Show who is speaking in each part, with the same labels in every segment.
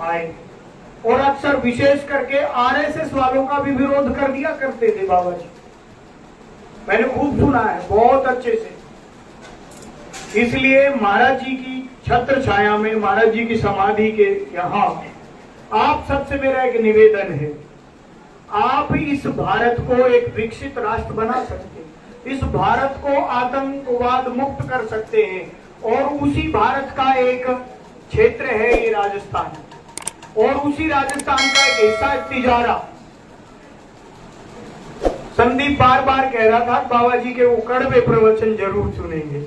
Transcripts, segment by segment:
Speaker 1: आए और अक्सर विशेष करके आरएसएस वालों का भी विरोध कर दिया करते थे बाबा जी। मैंने खूब सुना है बहुत अच्छे से। इसलिए महाराज जी की छत्र छाया में, महाराज जी की समाधि के यहाँ आप सबसे मेरा एक निवेदन है, आप इस भारत को एक विकसित राष्ट्र बना सकते हैं, इस भारत को आतंकवाद मुक्त कर सकते हैं। और उसी भारत का एक क्षेत्र है ये राजस्थान, और उसी राजस्थान का एक हिस्सा तिजारा। संदीप बार बार कह रहा था बाबा जी के वो कड़वे प्रवचन जरूर सुनेंगे।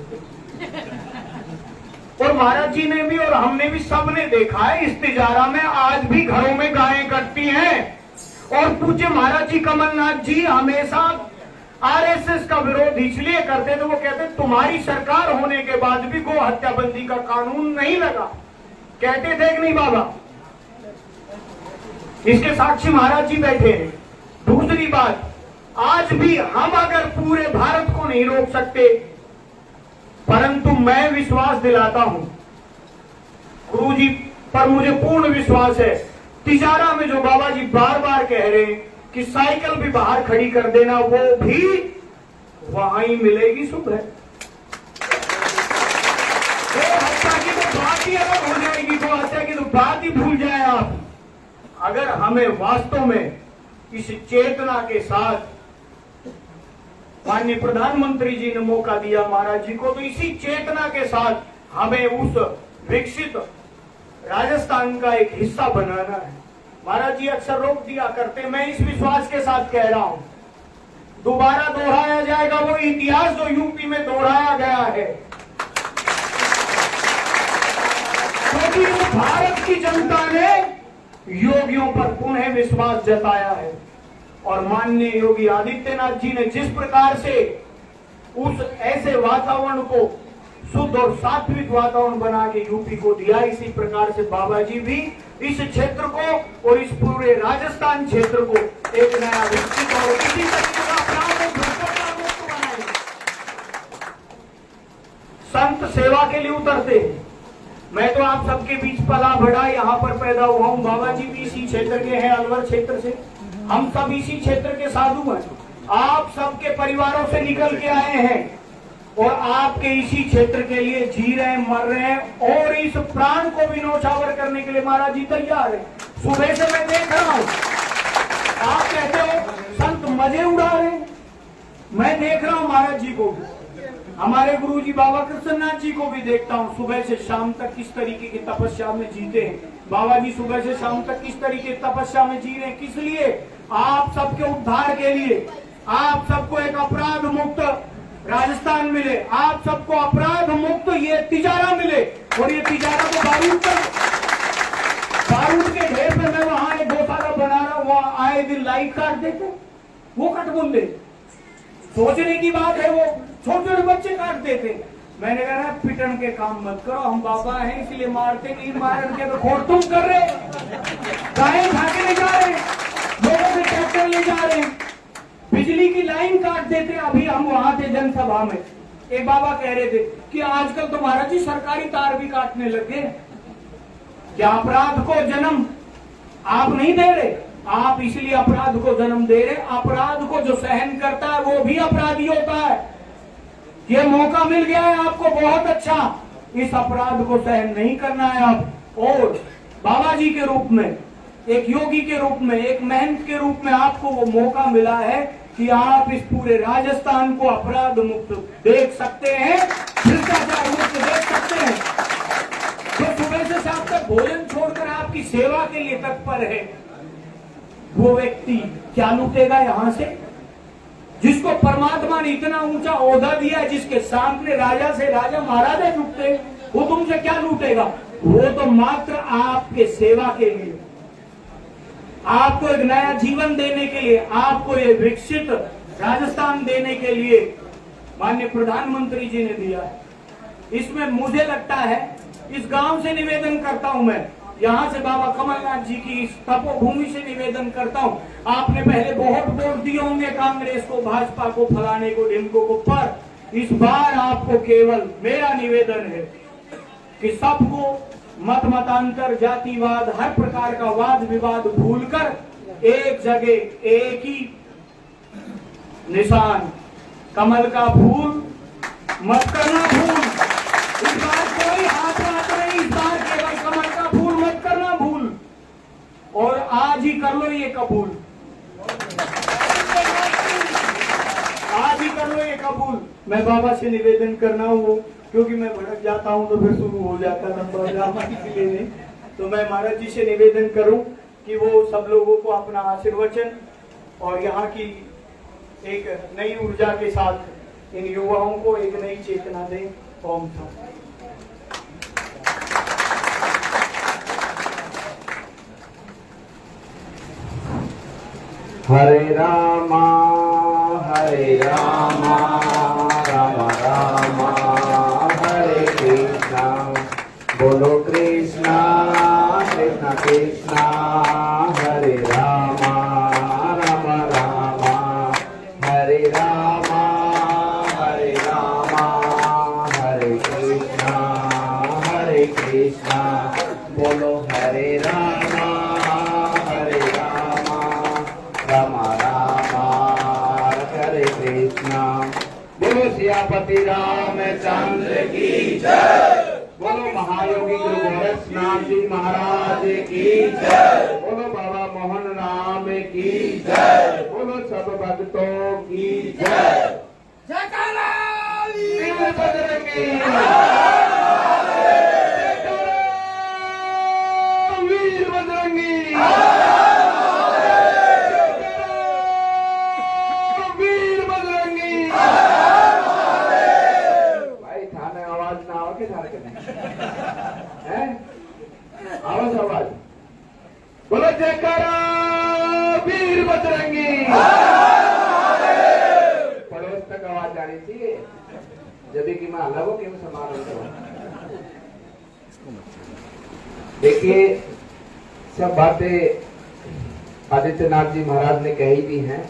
Speaker 1: और महाराज जी ने भी और हमने भी सबने देखा है इस तिजारा में आज भी घरों में गायें कटती हैं। और पूज्य महाराज जी कमलनाथ जी हमेशा आरएसएस का विरोध इसलिए करते थे, वो कहते तुम्हारी सरकार होने के बाद भी गो हत्याबंदी का कानून नहीं लगा, कहते थे कि नहीं बाबा? इसके साक्षी महाराज जी बैठे हैं। दूसरी बात, आज भी हम अगर पूरे भारत को नहीं रोक सकते, परंतु मैं विश्वास दिलाता हूं गुरु जी पर, मुझे पूर्ण विश्वास है, तिजारा में जो बाबा जी बार बार कह रहे हैं कि साइकिल भी बाहर खड़ी कर देना, वो भी वहां ही मिलेगी सुबह। हत्या की तो बात ही अलग हो जाएगी, तो हत्या की तो बात ही भूल जाए आप। अगर हमें वास्तव में इस चेतना के साथ माननीय प्रधानमंत्री जी ने मौका दिया महाराज जी को, तो इसी चेतना के साथ हमें उस विकसित राजस्थान का एक हिस्सा बनाना है। महाराज जी अक्सर रोक दिया करते, मैं इस विश्वास के साथ कह रहा हूं दोबारा दोहराया जाएगा वो इतिहास जो यूपी में दोहराया गया है, क्योंकि तो भारत की जनता ने योगियों पर पुनः विश्वास जताया है। और माननीय योगी आदित्यनाथ जी ने जिस प्रकार से उस ऐसे वातावरण को शुद्ध और सात्विक वातावरण बना के यूपी को दिया, इसी प्रकार से बाबा जी भी इस क्षेत्र को और इस पूरे राजस्थान क्षेत्र को एक नया विकसित और किसी तरीके का अपराध मुक्त बनाएंगे। संत सेवा के लिए उतरते हैं। मैं तो आप सबके बीच पला बढ़ा यहाँ पर पैदा हुआ हूँ, बाबा जी भी इसी क्षेत्र के हैं, अलवर क्षेत्र से, हम सब इसी क्षेत्र के साधु हैं। आप सबके परिवारों से निकल के आए हैं और आपके इसी क्षेत्र के लिए जी रहे हैं, मर रहे हैं, और इस प्राण को भी न्यौछावर करने के लिए महाराज जी तैयार है। सुबह से मैं देख रहा हूं, आप कहते हो संत मजे उड़ा रहे हैं, मैं देख रहा हूं महाराज जी को, हमारे गुरु जी बाबा कृष्णनाथ जी को भी देखता हूं, सुबह से शाम तक किस तरीके की तपस्या में जीते हैं। बाबा जी सुबह से शाम तक किस तरीके की तपस्या में जी रहे हैं, किस लिए? आप सबके उद्धार के लिए, आप सबको एक अपराध मुक्त राजस्थान मिले, आप सबको अपराध मुक्त ये तिजारा मिले। और ये तिजारा को बारूद के ढेर पे मैं वहां एक गौशाला बना रहा हूं, वहां आए दिन लाइट काट देते, वो कट बोल सोचने की बात है, वो छोटे छोटे बच्चे काट देते। मैंने कहा पिटन के काम मत करो, हम बाबा हैं इसलिए मारते नहीं, मारन के तो खोर तुम कर रहे, गाय उठा के ले जा रहे, लोगों से ट्रैक्टर ले जा रहे, बिजली की लाइन काट देते। अभी हम वहां थे जनसभा में, एक बाबा कह रहे थे कि आजकल तो महाराज जी सरकारी तार भी काटने लगे। क्या अपराध को जन्म आप नहीं दे रहे? आप इसलिए अपराध को जन्म दे रहे। अपराध को जो सहन करता है वो भी अपराधी होता है। ये मौका मिल गया है आपको, बहुत अच्छा, इस अपराध को सहन नहीं करना है आप। और बाबा जी के रूप में, एक योगी के रूप में, एक महंत के रूप में आपको वो मौका मिला है कि आप इस पूरे राजस्थान को अपराध मुक्त देख सकते हैं, भ्रष्टाचार मुक्त देख सकते हैं। जो सुबह से शाम तक भोजन छोड़कर आपकी सेवा के लिए तत्पर है, वो व्यक्ति क्या लूटेगा यहां से? जिसको परमात्मा ने इतना ऊंचा ओहदा दिया है, जिसके सामने राजा से राजा महाराजा झुकते, वो तुमसे क्या लूटेगा? वो तो मात्र आपके सेवा के लिए, आपको एक नया जीवन देने के लिए, आपको ये विकसित राजस्थान देने के लिए माननीय प्रधानमंत्री जी ने दिया है। इसमें मुझे लगता है, इस गांव से निवेदन करता हूं मैं, यहां से बाबा कमलनाथ जी की इस तपोभूमि से निवेदन करता हूं। आपने पहले बहुत वोट दिए होंगे कांग्रेस को, भाजपा को, फलाने को, ढिमको को, पर इस बार आपको केवल मेरा निवेदन है कि सबको मत मतांतर, जातिवाद, हर प्रकार का वाद विवाद भूलकर एक जगह एक ही निशान, कमल का फूल मत करना भूल। इस बार कोई हाथ नहीं, इस बार केवल कमल का फूल मत करना भूल, और आज ही कर लो ये कबूल, आज ही कर लो ये कबूल। मैं बाबा से निवेदन करना हूँ, क्योंकि मैं भड़क जाता हूँ तो फिर शुरू हो जाता लंबा ड्रामा, इसलिए नहीं। तो मैं महाराज जी से निवेदन करूं कि वो सब लोगों को अपना आशीर्वचन और यहाँ की एक नई ऊर्जा के साथ इन युवाओं को एक नई चेतना दें। ओम शांति।
Speaker 2: हरे रामा राम राम हरे कृष्णा, बोलो कृष्णा कृष्णा कृष्णा, हरे राम राम हरे राम, हरे कृष्णा बोलो हरे राम राम हरे कृष्णा। बोलो सियापति रामचंद्र की जय, बोलो महायोगी गुरु गोरखनाथ जी महाराज की जय, बोलो बाबा मोहन राम की जय, बोलो सब भक्तों की जय। वीर बजरंगी, वीर बजरंगी, वीर बजरंगी। भाई थाने आवाज ना आओ के थाने हैं, आवाज आवाज बोलो जयकारा वीर बजरंगी। पड़ोस तक आवाज जानी चाहिए, जब कि मैं अलग हो क्यों समारोह करूं। देखिए सब बातें आदित्यनाथ जी महाराज ने कही भी हैं।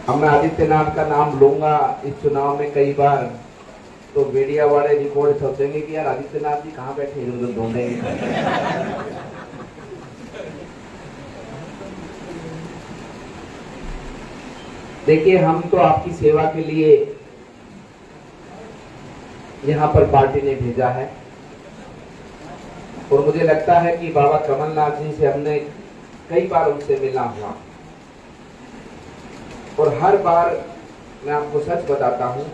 Speaker 2: अब मैं आदित्यनाथ का नाम लूंगा इस चुनाव में कई बार, तो मीडिया वाले रिकॉर्ड सोचेंगे कि यार आदित्यनाथ जी कहाँ बैठे इधर ढूंढेंगे। देखिए हम तो आपकी सेवा के लिए यहाँ पर पार्टी ने भेजा है, और मुझे लगता है कि बाबा कमलनाथ जी से हमने कई बार उनसे मिलना हुआ, और हर बार मैं आपको सच बताता हूँ,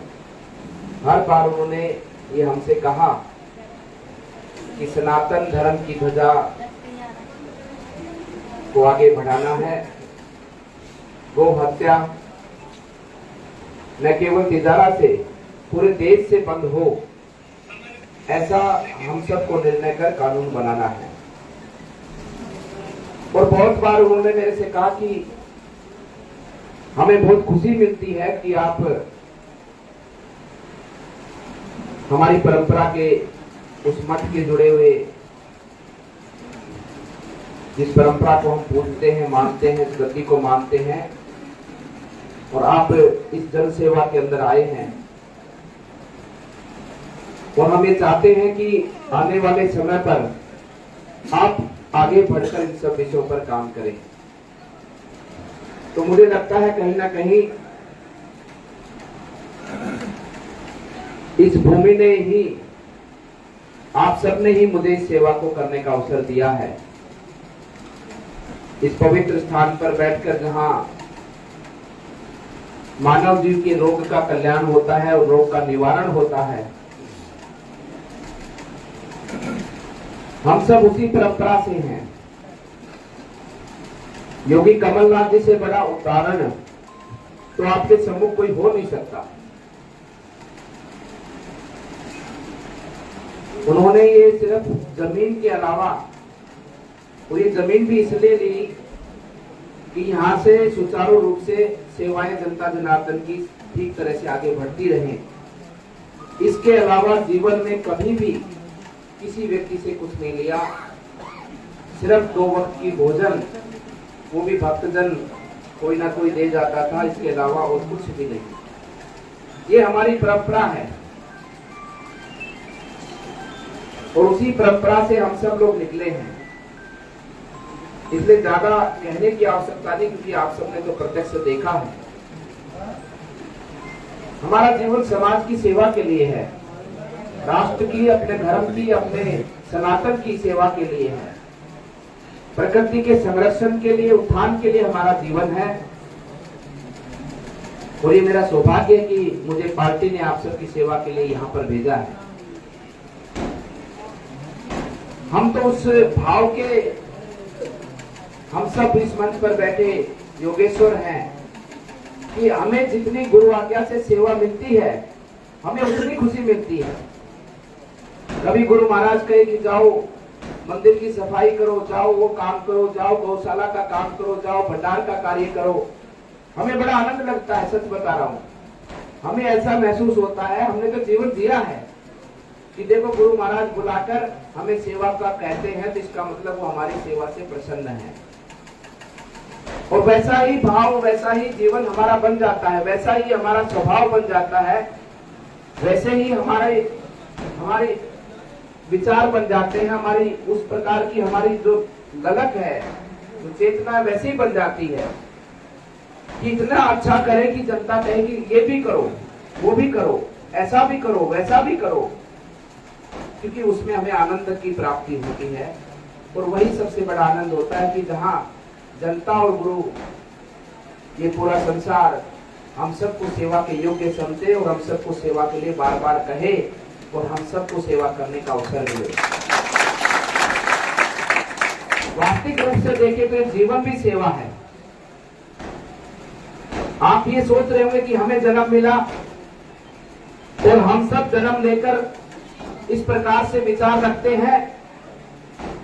Speaker 2: हर बार उन्होंने ये हमसे कहा कि सनातन धर्म की ध्वजा को आगे बढ़ाना है, गौ हत्या न केवल तिजारा से पूरे देश से बंद हो, ऐसा हम सबको निर्णय कर कानून बनाना है। और बहुत बार उन्होंने मेरे से कहा कि हमें बहुत खुशी मिलती है कि आप हमारी परंपरा के उस मठ के जुड़े हुए, जिस परंपरा को हम पूजते हैं, मानते हैं, इस गति को मानते हैं, और आप इस जन सेवा के अंदर आए हैं। और हम ये चाहते हैं कि आने वाले समय पर आप आगे बढ़कर इन सब विषयों पर काम करें। तो मुझे लगता है कहीं ना कहीं इस भूमि ने ही, आप सबने ही मुझे इस सेवा को करने का अवसर दिया है। इस पवित्र स्थान पर बैठकर जहां मानव जीव के रोग का कल्याण होता है और रोग का निवारण होता है, हम सब उसी परंपरा से हैं। योगी कमलनाथ जी से बड़ा उदाहरण तो आपके सम्मुख कोई हो नहीं सकता। उन्होंने ये सिर्फ जमीन के अलावा, और ये जमीन भी इसलिए ली कि यहाँ से सुचारू रूप से सेवाएं जनता जनार्दन की ठीक तरह से आगे बढ़ती रहें। इसके अलावा जीवन में कभी भी किसी व्यक्ति से कुछ नहीं लिया, सिर्फ 2 वक्त की भोजन, वो भी भक्तजन कोई ना कोई दे जाता था, इसके अलावा और कुछ भी नहीं। ये हमारी परंपरा है। और उसी परंपरा से हम सब लोग निकले हैं। इसलिए ज्यादा कहने की आवश्यकता नहीं, क्योंकि आप सबने तो प्रत्यक्ष देखा है। हमारा जीवन समाज की सेवा के लिए है, राष्ट्र की, अपने धर्म की, अपने सनातन की सेवा के लिए है, प्रकृति के संरक्षण के लिए, उत्थान के लिए हमारा जीवन है। और ये मेरा सौभाग्य है कि मुझे पार्टी ने आप सबकी सेवा के लिए यहाँ पर भेजा है। हम तो उस भाव के, हम सब इस मंच पर बैठे योगेश्वर हैं कि हमें जितनी गुरु आज्ञा से सेवा मिलती है, हमें उतनी खुशी मिलती है। कभी गुरु महाराज कहे कि जाओ मंदिर की सफाई करो, जाओ वो काम करो, जाओ गौशाला का काम करो, जाओ भंडार का कार्य करो, हमें बड़ा आनंद लगता है। सच बता रहा हूं, हमें ऐसा महसूस होता है, हमने तो जीवन जिया है कि देखो गुरु महाराज बुलाकर हमें सेवा का कहते हैं, तो इसका मतलब वो हमारी सेवा से प्रसन्न है। और वैसा ही भाव, वैसा ही जीवन हमारा बन जाता है, वैसा ही हमारा स्वभाव बन जाता है, वैसे ही हमारे विचार बन जाते हैं, हमारी उस प्रकार की हमारी जो ललक है, जो चेतना है, वैसे ही बन जाती है कि इतना अच्छा करे कि जनता कहे कि ये भी करो, वो भी करो, ऐसा भी करो, वैसा भी करो, क्योंकि उसमें हमें आनंद की प्राप्ति होती है। और वही सबसे बड़ा आनंद होता है कि जहाँ जनता और गुरु, ये पूरा संसार हम सबको सेवा के योग्य समझे और हम सबको सेवा के लिए बार बार कहे और हम सबको सेवा करने का अवसर मिले। वास्तविक रूप से देखें तो जीवन भी सेवा है। आप ये सोच रहे होंगे कि हमें जन्म मिला और हम सब जन्म लेकर इस प्रकार से विचार रखते हैं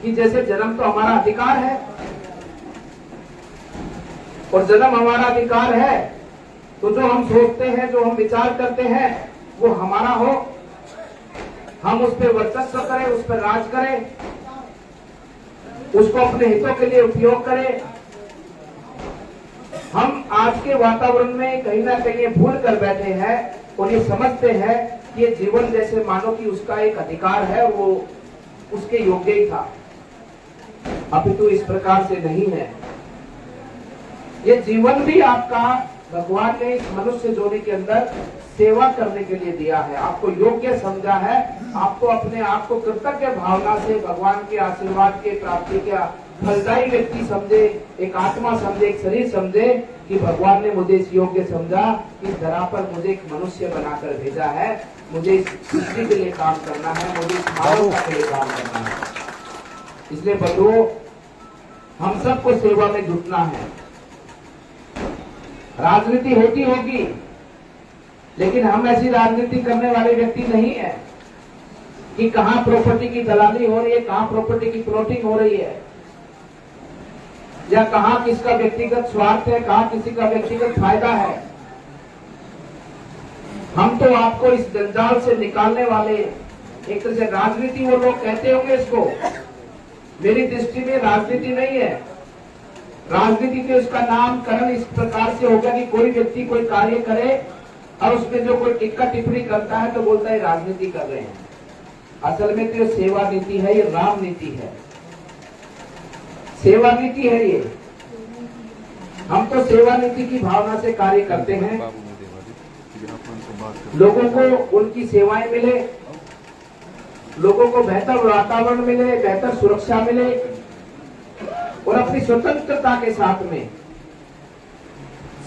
Speaker 2: कि जैसे जन्म तो हमारा अधिकार है, और जन्म हमारा अधिकार है तो जो हम सोचते हैं, जो हम विचार करते हैं, वो हमारा हो, हम उस पर वर्चस्व करें, उस पर राज करें, उसको अपने हितों के लिए उपयोग करें। हम आज के वातावरण में कहीं ना कहीं भूल कर बैठे हैं और ये समझते हैं कि ये जीवन जैसे मानो कि उसका एक अधिकार है, वो उसके योग्य ही था, अपितु इस प्रकार से नहीं है। ये जीवन भी आपका भगवान ने इस मनुष्य जोड़ी के अंदर सेवा करने के लिए दिया है, आपको योग्य समझा है, आपको अपने आप को कृतज्ञ भावना से भगवान के आशीर्वाद के प्राप्ति का फलदायी व्यक्ति समझे, एक आत्मा समझे, एक शरीर समझे कि भगवान ने मुझे इस योग्य समझा, इस धरा पर मुझे एक मनुष्य बनाकर भेजा है, मुझे इस सृष्टि के लिए काम करना है, मुझे इस मानवता के लिए काम करना है। इसलिए बंधुओं, हम सबको सेवा में जुटना है। राजनीति होती होगी, लेकिन हम ऐसी राजनीति करने वाले व्यक्ति नहीं है कि कहां प्रॉपर्टी की दलाली हो रही है, कहां प्रॉपर्टी की प्लॉटिंग हो रही है, या कहां किसका व्यक्तिगत स्वार्थ है, कहां किसी का व्यक्तिगत फायदा है। हम तो आपको इस जंजाल से निकालने वाले, एक तरह से राजनीति वो लोग कहते होंगे इसको, मेरी दृष्टि में राजनीति नहीं है। राजनीति के उसका नामकरण इस प्रकार से होगा कि कोई व्यक्ति कोई कार्य करे और उसमें जो कोई टिक्का टिप्पणी करता है तो बोलता है राजनीति कर रहे हैं। असल में तो ये सेवा नीति है, ये राम नीति है, सेवा नीति है ये। हम तो सेवा नीति की भावना से कार्य करते हैं, लोगों को उनकी सेवाएं मिले, लोगों को बेहतर वातावरण मिले, बेहतर सुरक्षा मिले, और अपनी स्वतंत्रता के साथ में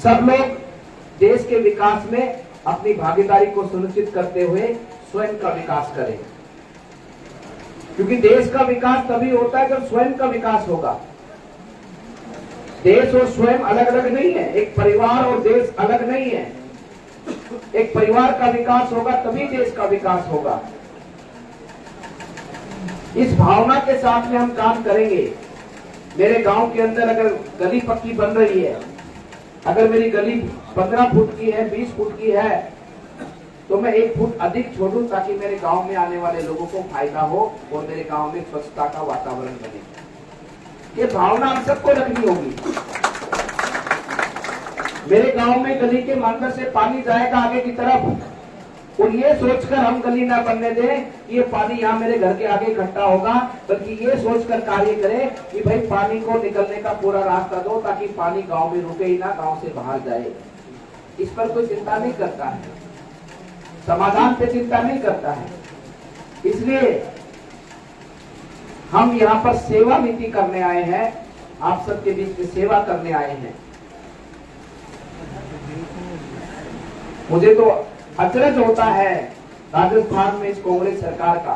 Speaker 2: सब लोग देश के विकास में अपनी भागीदारी को सुनिश्चित करते हुए स्वयं का विकास करें, क्योंकि देश का विकास तभी होता है जब स्वयं का विकास होगा। देश और स्वयं अलग अलग नहीं है, एक परिवार और देश अलग नहीं है। एक परिवार का विकास होगा तभी देश का विकास होगा। इस भावना के साथ में हम काम करेंगे। मेरे गांव के अंदर अगर गली पक्की बन रही है, अगर मेरी गली 15 फुट की है, 20 फुट की है, तो मैं 1 फुट अधिक छोड़ूं ताकि मेरे गांव में आने वाले लोगों को फायदा हो और मेरे गांव में स्वच्छता का वातावरण बने। ये भावना हम सबको रखनी होगी। मेरे गांव में गली के अंदर से पानी जाएगा आगे की तरफ, और ये सोचकर हम गली ना बनने दें कि ये पानी यहाँ मेरे घर के आगे इकट्ठा होगा, बल्कि ये सोचकर कार्य करें कि भाई पानी को निकलने का पूरा रास्ता दो, ताकि पानी गांव में रुके ही ना, गांव से बाहर जाए। इस पर कोई चिंता नहीं करता है, समाधान पे चिंता नहीं करता है। इसलिए हम यहाँ पर सेवा नीति करने आए हैं, आप सबके बीच में सेवा करने आए हैं। मुझे तो अचरज होता है राजस्थान में इस कांग्रेस सरकार का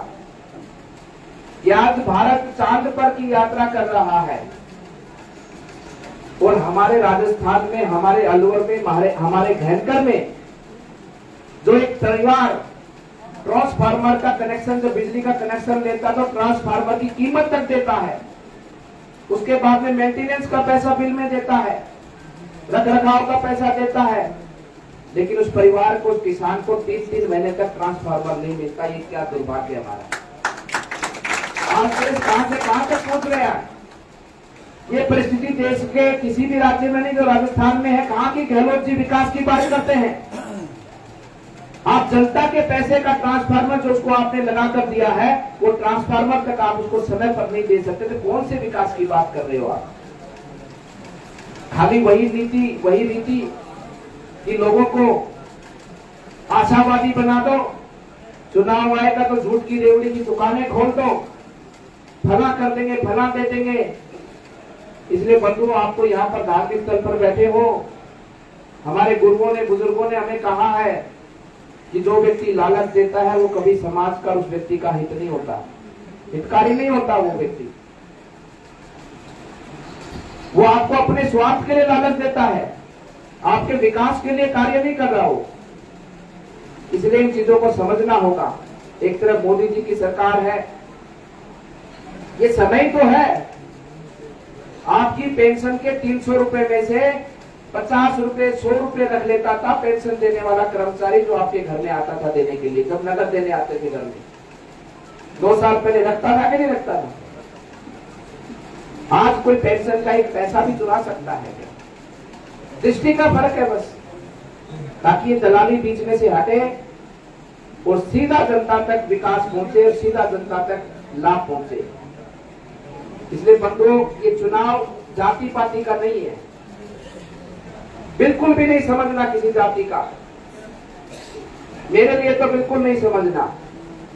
Speaker 2: कि आज भारत चांद पर की यात्रा कर रहा है और हमारे राजस्थान में, हमारे अलवर में, हमारे घैनकर में जो एक परिवार ट्रांसफार्मर का कनेक्शन, जो बिजली का कनेक्शन लेता तो ट्रांसफार्मर की कीमत तक देता है, उसके बाद में मेंटेनेंस का पैसा बिल में देता है, रख रखाव का पैसा देता है, लेकिन उस परिवार को, उस किसान को 3-3 महीने तक ट्रांसफार्मर नहीं मिलता। ये क्या दुर्भाग्य हमारा। आज देश कहां से कहां तक पहुंच गया। ये परिस्थिति देश के किसी भी राज्य में नहीं, जो राजस्थान में है। कहां की गहलोत जी विकास की बात करते हैं। आप जनता के पैसे का ट्रांसफार्मर जो उसको आपने लगाकर दिया है, वो ट्रांसफार्मर तक आप उसको समय पर नहीं दे सकते, तो कौन से विकास की बात कर रहे हो आप। खाली वही नीति कि लोगों को आशावादी बना दो, चुनाव आएगा तो झूठ की रेवड़ी की दुकानें खोल दो, फला कर देंगे, फला दे देंगे। इसलिए बंधुओं, आपको यहाँ पर धार्मिक स्थल पर बैठे हो, हमारे गुरुओं ने, बुजुर्गों ने हमें कहा है कि जो व्यक्ति लालच देता है वो कभी समाज का, उस व्यक्ति का हित नहीं होता, हितकारी नहीं होता। वो व्यक्ति, वो आपको अपने स्वार्थ के लिए लालच देता है, आपके विकास के लिए कार्य नहीं कर रहा हो। इसलिए इन चीजों को समझना होगा। एक तरफ मोदी जी की सरकार है, ये समय तो है, आपकी पेंशन के 300 रुपए में से 50 रुपए, 100 रुपए रख लेता था पेंशन देने वाला कर्मचारी, जो आपके घर में आता था देने के लिए, जब नगद देने आते थे घर में। 2 साल पहले रखता था कि नहीं रखता था। आज कोई पेंशन का एक पैसा भी चुरा सकता है। दृष्टि का फर्क है बस, ताकि ये दलाली बीच में से हटे और सीधा जनता तक विकास पहुंचे और सीधा जनता तक लाभ पहुंचे। इसलिए बंधुओं, ये चुनाव जाति पाति का नहीं है, बिल्कुल भी नहीं समझना किसी जाति का। मेरे लिए तो बिल्कुल नहीं समझना।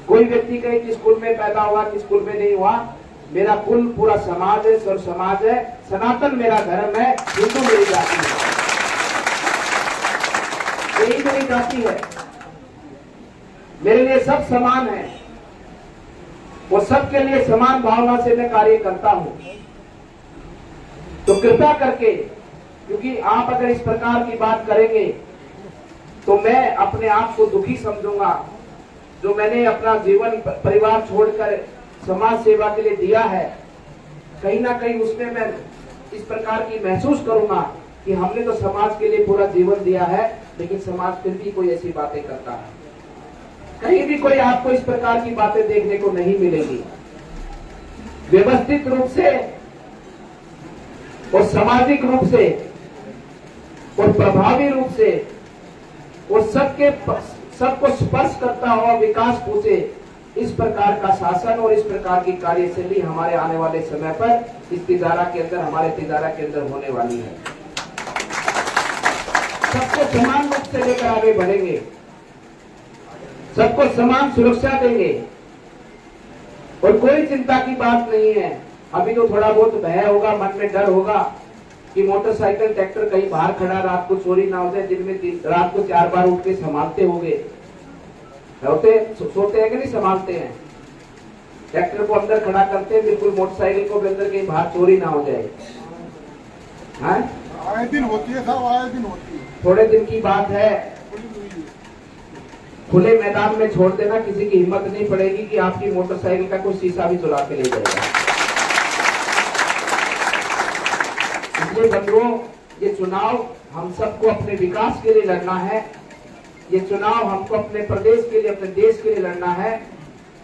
Speaker 2: कोई व्यक्ति कहे किस कुल में पैदा हुआ, किस कुल में नहीं हुआ, मेरा कुल पूरा समाज है, सर्व समाज है, सनातन मेरा धर्म है, हिंदू मेरी जाति है, यही मेरी जाति है। मेरे लिए सब समान है और सबके लिए समान भावना से मैं कार्य करता हूं। तो कृपया करके, क्योंकि आप अगर इस प्रकार की बात करेंगे तो मैं अपने आप को दुखी समझूंगा। जो मैंने अपना जीवन परिवार छोड़कर समाज सेवा के लिए दिया है, कहीं ना कहीं उसमें मैं इस प्रकार की महसूस करूंगा कि हमने तो समाज के लिए पूरा जीवन दिया है, लेकिन समाज फिर भी कोई ऐसी बातें करता है। कहीं भी कोई आपको इस प्रकार की बातें देखने को नहीं मिलेगी। व्यवस्थित रूप से और सामाजिक रूप से और प्रभावी रूप से और सबको स्पर्श करता हुआ विकास पूछे, इस प्रकार का शासन और इस प्रकार की कार्यशैली हमारे आने वाले समय पर इस तिजारा के अंदर, हमारे तिजारा के अंदर होने वाली है। सबको समान रूप से लेकर आगे बढ़ेंगे, सबको समान सुरक्षा देंगे और कोई चिंता की बात नहीं है। अभी तो थोड़ा बहुत भय होगा, मन में डर होगा कि मोटरसाइकिल ट्रैक्टर कहीं बाहर खड़ा, रात को चोरी ना हो जाए। दिन में रात को 4 बार उठ के संभालते होंगे, सोते हैं कि नहीं संभालते हैं। ट्रैक्टर को अंदर खड़ा करते हैं, बिल्कुल मोटरसाइकिल को भी अंदर कहीं बाहर चोरी ना हो जाए।
Speaker 3: आए दिन होती है साहब, आए दिन होती है।
Speaker 2: थोड़े दिन की बात है, खुले मैदान में छोड़ देना, किसी की हिम्मत नहीं पड़ेगी कि आपकी मोटरसाइकिल का कोई शीशा भी चुरा के ले जाएगा। इसलिए बंधुओं, ये चुनाव हम सबको अपने विकास के लिए लड़ना है। ये चुनाव हमको अपने प्रदेश के लिए, अपने देश के लिए लड़ना है।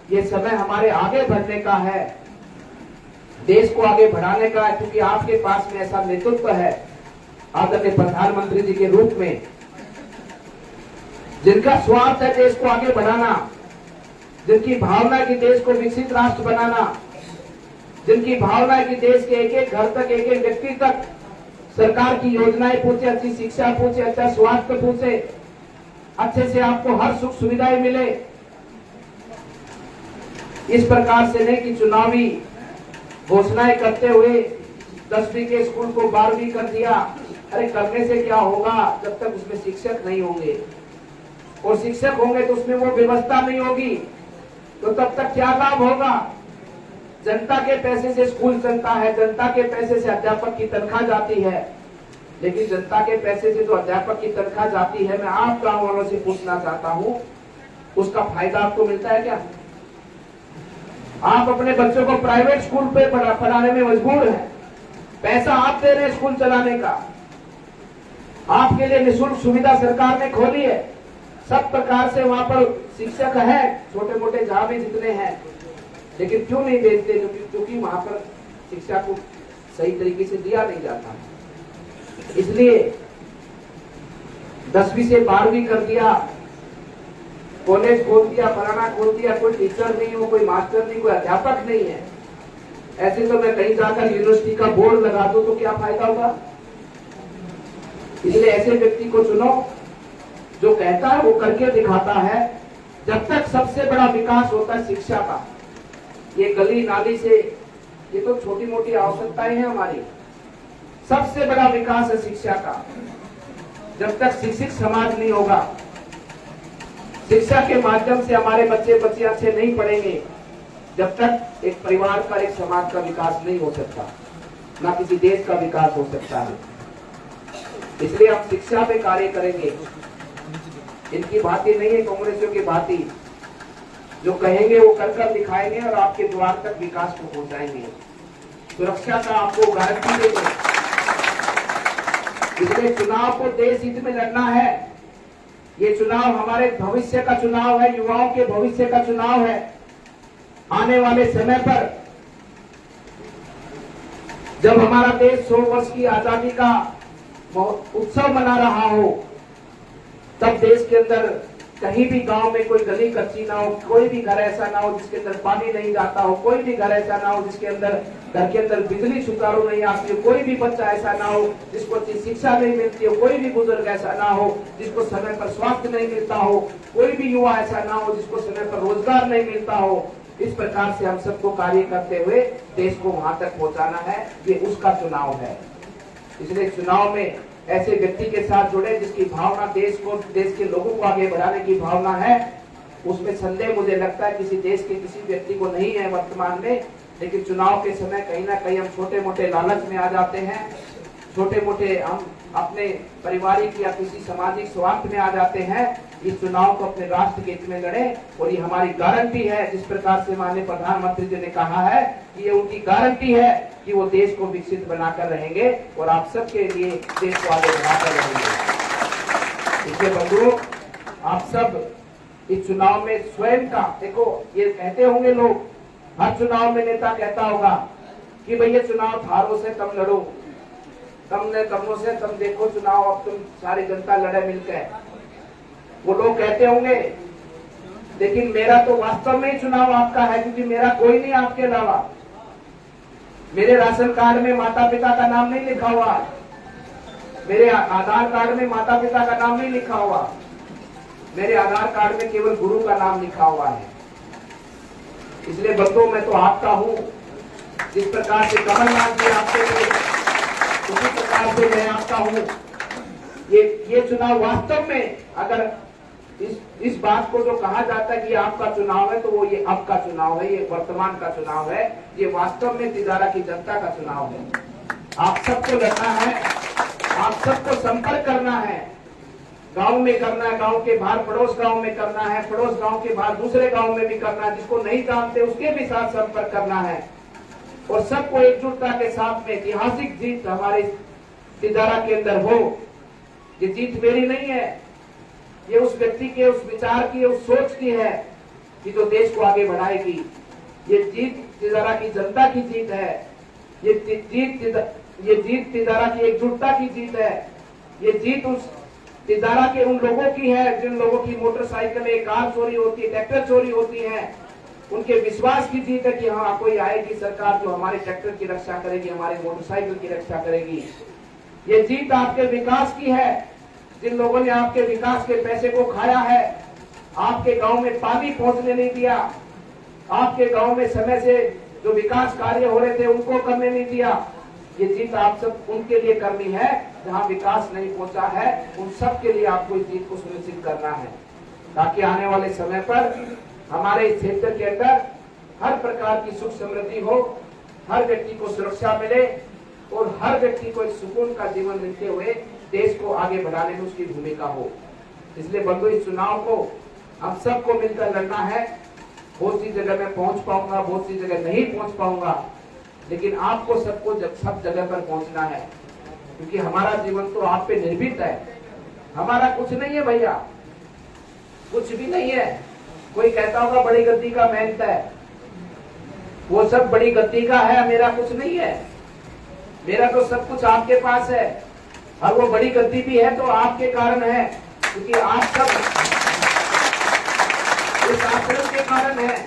Speaker 2: ये समय हमारे आगे बढ़ने का है, देश को आगे बढ़ाने का है, क्योंकि आपके पास में ऐसा नेतृत्व है आदरणीय प्रधानमंत्री जी के रूप में, जिनका स्वार्थ है देश को आगे बढ़ाना, जिनकी भावना है कि देश को विकसित राष्ट्र बनाना, जिनकी भावना है कि देश के एक एक घर तक, एक एक व्यक्ति तक सरकार की योजनाएं पहुंचे, अच्छी शिक्षा पहुंचे, अच्छा स्वास्थ्य पहुंचे, अच्छे से आपको हर सुख सुविधाएं मिले। इस प्रकार से नहीं कि चुनावी घोषणाएं करते हुए 10वीं के स्कूल को 12वीं कर दिया। अरे करने से क्या होगा जब तक उसमें शिक्षक नहीं होंगे, और शिक्षक होंगे तो उसमें वो व्यवस्था नहीं होगी, तो तब तक क्या लाभ होगा। जनता के पैसे से स्कूल चलता है, जनता के पैसे से अध्यापक की तनख्वाह जाती है, लेकिन जनता के पैसे से जो अध्यापक की तनख्वाह जाती है, मैं आप गांव वालों से पूछना चाहता हूं, उसका फायदा आपको मिलता है क्या? आप अपने बच्चों को प्राइवेट स्कूल पे पढ़ाने में मजबूर हैं, पैसा आप दे रहे हैं स्कूल चलाने का, आपके लिए निःशुल्क सुविधा सरकार ने खोली है, सब प्रकार से वहां पर शिक्षक है, छोटे मोटे जहां भी जितने हैं, लेकिन क्यों नहीं भेजते? क्योंकि वहां पर शिक्षा को सही तरीके से दिया नहीं जाता। इसलिए 10वीं से 12वीं कर दिया, कॉलेज खोल दिया, फलाना खोल दिया, कोई टीचर नहीं हो, कोई मास्टर नहीं, कोई अध्यापक नहीं है, ऐसे तो मैं कहीं जाकर यूनिवर्सिटी का बोर्ड लगा दूं तो क्या फायदा होगा? इसलिए ऐसे व्यक्ति को चुनो जो कहता है वो करके दिखाता है। जब तक सबसे बड़ा विकास होता है शिक्षा का, ये गली नाली से, ये तो छोटी मोटी आवश्यकताएं हैं हमारी, सबसे बड़ा विकास है शिक्षा का। जब तक शिक्षित समाज नहीं होगा, शिक्षा के माध्यम से हमारे बच्चे बच्चियां अच्छे नहीं पढ़ेंगे, जब तक एक परिवार का, एक समाज का विकास नहीं हो सकता, ना किसी देश का विकास हो सकता है। इसलिए हम शिक्षा पे कार्य करेंगे। इनकी भांति नहीं है कांग्रेसियों की भांति, जो कहेंगे वो कर कर दिखाएंगे और आपके द्वार तक विकास को पहुंचाएंगे, सुरक्षा का आपको गारंटी देंगे। इसलिए चुनाव को देश हित में लड़ना है। ये चुनाव हमारे भविष्य का चुनाव है, युवाओं के भविष्य का चुनाव है। आने वाले समय पर जब हमारा देश 100 वर्ष की आजादी का उत्सव मना रहा हो, तब देश के अंदर कहीं भी गांव में कोई गली कच्ची ना हो, कोई भी घर ऐसा ना हो जिसके अंदर पानी नहीं जाता हो, कोई भी घर ऐसा ना हो जिसके अंदर घर के अंदर बिजली सुचारू नहीं आती हो, कोई भी बच्चा ऐसा ना हो जिसको अच्छी शिक्षा नहीं मिलती हो, कोई भी बुजुर्ग ऐसा ना हो जिसको समय पर स्वास्थ्य नहीं मिलता हो, कोई भी युवा ऐसा ना हो जिसको समय पर रोजगार नहीं मिलता हो। इस प्रकार से हम सबको कार्य करते हुए देश को वहां तक पहुंचाना है, ये उसका चुनाव है। इसलिए चुनाव में ऐसे व्यक्ति के साथ जुड़े जिसकी भावना देश को, देश के लोगों को आगे बढ़ाने की भावना है। उसमें संदेह मुझे लगता है किसी देश के किसी व्यक्ति को नहीं है वर्तमान में, लेकिन चुनाव के समय कहीं ना कहीं हम छोटे मोटे लालच में आ जाते हैं, छोटे मोटे हम अपने पारिवारिक या किसी सामाजिक स्वार्थ में आ जाते हैं। इस चुनाव को अपने राष्ट्र के हित में लड़े, और ये हमारी गारंटी है, जिस प्रकार से माननीय प्रधानमंत्री जी ने कहा है कि ये उनकी गारंटी है कि वो देश को विकसित बनाकर रहेंगे और आप सबके लिए देश को आगे बढ़ाकर रहेंगे। इसलिए बंधुओं, आप सब इस चुनाव में स्वयं का, देखो ये कहते होंगे लोग, हर चुनाव में नेता कहता होगा कि भैया चुनाव थारों से कम लड़ो, कमों से कम देखो चुनाव, अब तुम सारी जनता लड़े मिलकर, वो लोग कहते होंगे। लेकिन मेरा तो वास्तव में चुनाव आपका है, क्योंकि मेरा कोई नहीं आपके अलावा। मेरे राशन कार्ड में माता पिता का नाम नहीं लिखा हुआ, मेरे आधार कार्ड में माता पिता का नाम नहीं लिखा हुआ, मेरे आधार कार्ड में केवल गुरु का नाम लिखा हुआ है। इसलिए बंधुओं, मैं तो आपका हूं, जिस प्रकार से कमलनाथ जी आपके थे उसी प्रकार से मैं आपका हूं। ये चुनाव वास्तव में, अगर इस बात को जो कहा जाता है कि आपका चुनाव है, तो वो ये अब का चुनाव है, ये वर्तमान का चुनाव है, ये वास्तव में तिजारा की जनता का चुनाव है। आप सबको लड़ना है, आप सबको संपर्क करना है, गांव में करना है, गांव के बाहर पड़ोस गांव में करना है, पड़ोस गांव के बाहर दूसरे गांव में भी करना है, जिसको नहीं जानते उसके भी साथ संपर्क करना है, और सबको एकजुटता के साथ में ऐतिहासिक जीत हमारे तिजारा के अंदर हो। ये जीत मेरी नहीं है, ये उस व्यक्ति के, उस विचार की, उस सोच की है कि जो देश को आगे बढ़ाएगी। ये जीत तिजारा की जनता की जीत है, ये जीत तिजारा की एकजुटता की जीत है, ये जीत उस तिजारा के उन लोगों की है जिन लोगों की मोटरसाइकिलें, कार चोरी होती है, ट्रैक्टर चोरी होती है। उनके विश्वास की जीत है कि हाँ कोई आएगी सरकार जो हमारे ट्रैक्टर की रक्षा करेगी, हमारे मोटरसाइकिल की रक्षा करेगी। ये जीत आपके विकास की है। जिन लोगों ने आपके विकास के पैसे को खाया है, आपके गांव में पानी पहुंचने नहीं दिया, आपके गांव में समय से जो विकास कार्य हो रहे थे उनको करने नहीं दिया, ये जीत आप सब उनके लिए करनी है। जहां विकास नहीं पहुंचा है उन सब के लिए आपको इस जीत को सुनिश्चित करना है, ताकि आने वाले समय पर हमारे इस क्षेत्र के अंदर हर प्रकार की सुख समृद्धि हो, हर व्यक्ति को सुरक्षा मिले और हर व्यक्ति को एक सुकून का जीवन मिलते हुए देश को आगे बढ़ाने में उसकी भूमिका हो। इसलिए बंधु, इस चुनाव को हम सबको मिलकर लड़ना है। बहुत सी जगह मैं पहुंच पाऊंगा, बहुत सी जगह नहीं पहुंच पाऊंगा, लेकिन आपको सबको सब जगह पर पहुंचना है, क्योंकि हमारा जीवन तो आप पे निर्भीत है। हमारा कुछ नहीं है भैया, कुछ भी नहीं है। कोई कहता होगा बड़ी गद्दी का मेहनत है, वो सब बड़ी गद्दी का है, मेरा कुछ नहीं है। मेरा तो सब कुछ आपके पास है, और वो बड़ी गद्दी भी है तो आपके कारण है, क्योंकि आप सब इस आश्रम के कारण है।